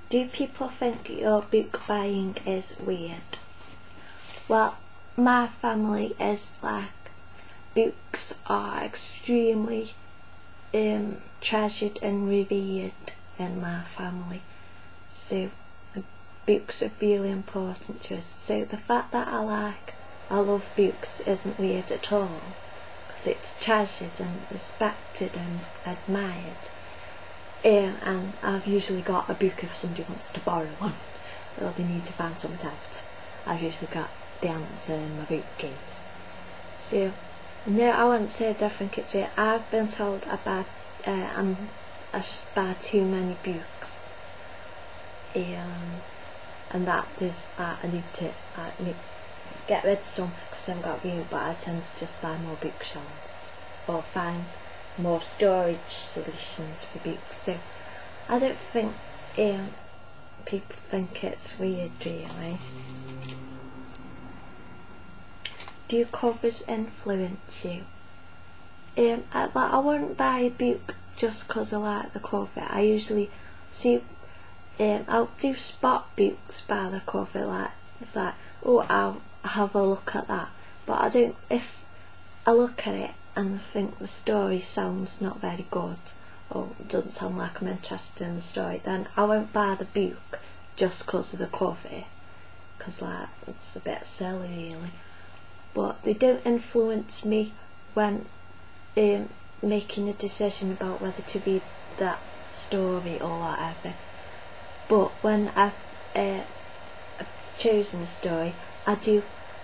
Do people think your book buying is weird? Well, my family is like, books are extremely treasured and revered in my family, so books are really important to us. So the fact that I love books isn't weird at all, because it's treasured and respected and admired. And I've usually got a book if somebody wants to borrow one, or they need to find something out. I've usually got the answer in my bookcase. So no, I wouldn't say I think it's weird. I've been told about I buy too many books, and that is I need to get rid of some because I haven't got room, but I tend to just buy more bookshelves or find more storage solutions for books. So I don't think people think it's weird really. Do covers influence you? I wouldn't buy a book just because I like the cover. I usually see, I'll do spot books by the cover, like it's like, oh, I'll have a look at that. But I don't, if I look at it and I think the story sounds not very good, or doesn't sound like I'm interested in the story, then I won't buy the book just because of the cover, because like, it's a bit silly really. But they don't influence me when making a decision about whether to read that story or whatever. But when I've chosen a story, I do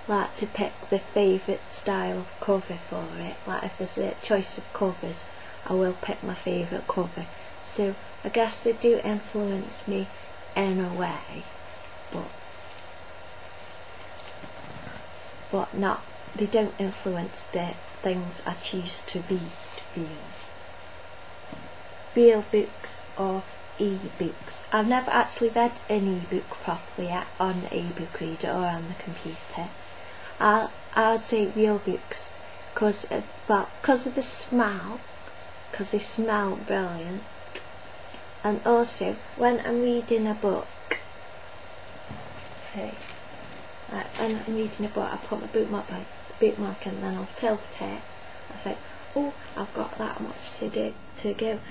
like to pick the favourite style of cover for it. Like if there's a choice of covers, I will pick my favourite cover. So I guess they do influence me in a way, but not, they don't influence the things I choose to read. Real books or e-books? I've never actually read an e-book properly yet on an e-book reader or on the computer. I would say real books, because of the smell, because they smell brilliant, and also when I'm reading a book, when I'm reading a book, I put my bookmark and then I'll tilt it. I think, oh, I've got that much to go,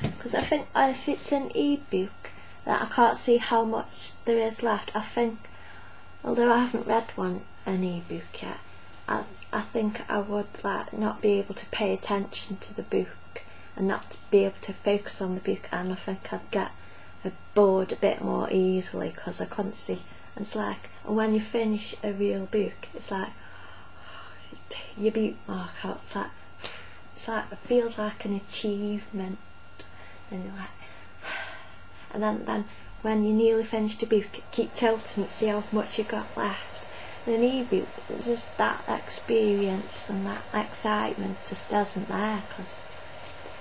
because I think if it's an e-book that I can't see how much there is left, I think, although I haven't read an e-book yet, I think I would like not be able to pay attention to the book and not be able to focus on the book, and I think I'd get bored a bit more easily because I couldn't see. And it's like, and when you finish a real book, it's like your bookmark out, it's like it feels like an achievement, and you're like, and then when you nearly finished a book, keep tilting to see how much you got left. In an e-book, just that experience and that excitement just isn't there, because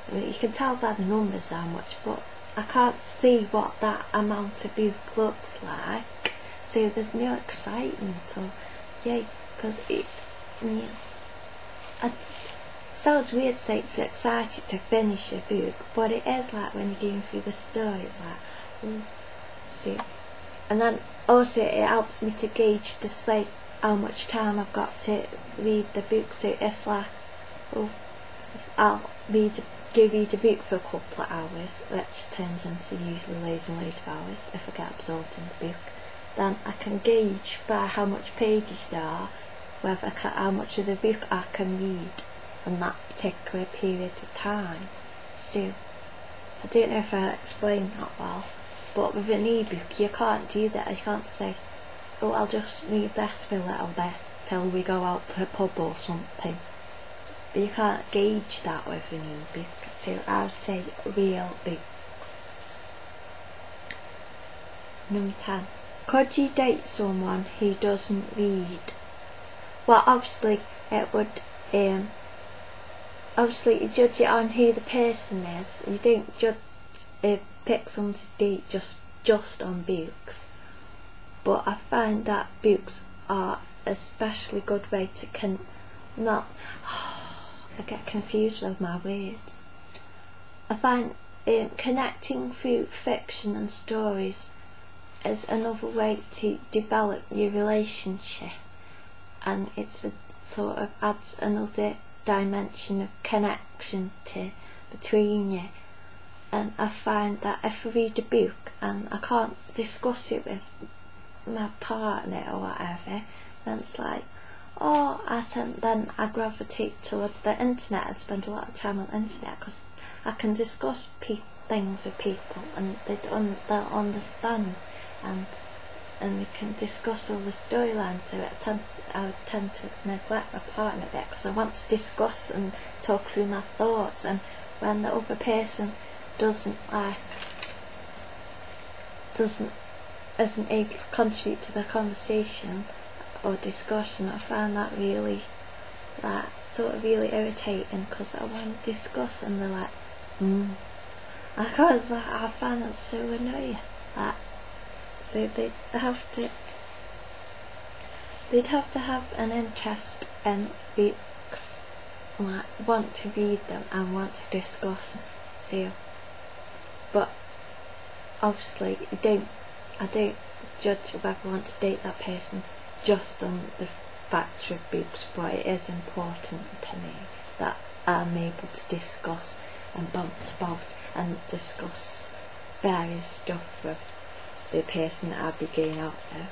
I mean, you can tell by the numbers how much, but I can't see what that amount of book looks like, so there's no excitement, or because it sounds weird to say it's so excited to finish a book, but it is like when you're going through the story, it's like, see. And then also it helps me to gauge how much time I've got to read the book. So if like, I'll read a book for a couple of hours, which turns into usually loads and loads of hours if I get absorbed in the book, then I can gauge by how much pages there are how much of the book I can read in that particular period of time. So I don't know if I explained that well, but with an e-book you can't do that. You can't say, oh, I'll just read this for a little bit till we go out to a pub or something. But you can't gauge that with an e-book, so I'll say real books. Number 10. Could you date someone who doesn't read? Well, obviously it would, obviously you judge it on who the person is. You don't pick someone to date just on books. But I find that books are a especially good way to I get confused with my words. I find connecting through fiction and stories as another way to develop your relationship, and it's a sort of adds another dimension of connection between you. And I find that if I read a book and I can't discuss it with my partner or whatever, then it's like, then I gravitate towards the internet and spend a lot of time on the internet, because I can discuss things with people and they'll understand, and we can discuss all the storylines. So I would tend to neglect my partner a bit, because I want to discuss and talk through my thoughts, and when the other person isn't able to contribute to the conversation or discussion, I find that really really irritating, because I want to discuss and they're like, because I find that so annoying. So they'd have to have an interest in books, want to read them and want to discuss. So, but obviously I don't judge whether I want to date that person just on the factor of books, but it is important to me that I'm able to discuss and bounce about and discuss various stuff with the person that I'll be going out with.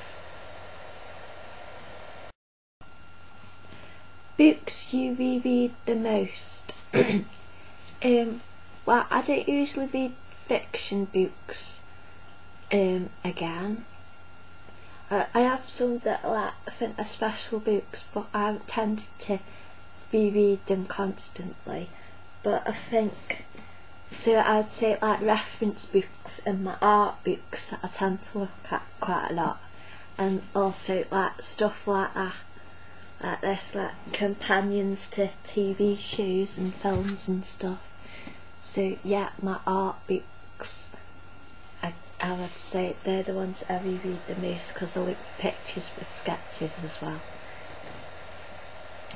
Books you reread the most. Well, I don't usually read fiction books again. I have some that I think are special books, but I tend to reread them constantly. But I think, so I'd say reference books and my art books that I tend to look at quite a lot, and also stuff like that, companions to TV shows and films and stuff. So yeah, my art books, I would say they're the ones I reread the most, because I look for pictures for sketches as well.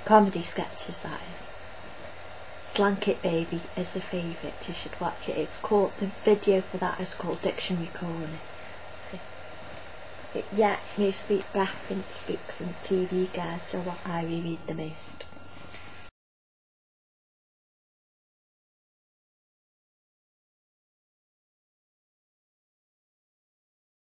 Comedy sketches, that is. Slank It Baby is a favourite, you should watch it. It's called, the video for that is called Dictionary Corner. Yeah, mostly reference books and TV guides are what I reread the most.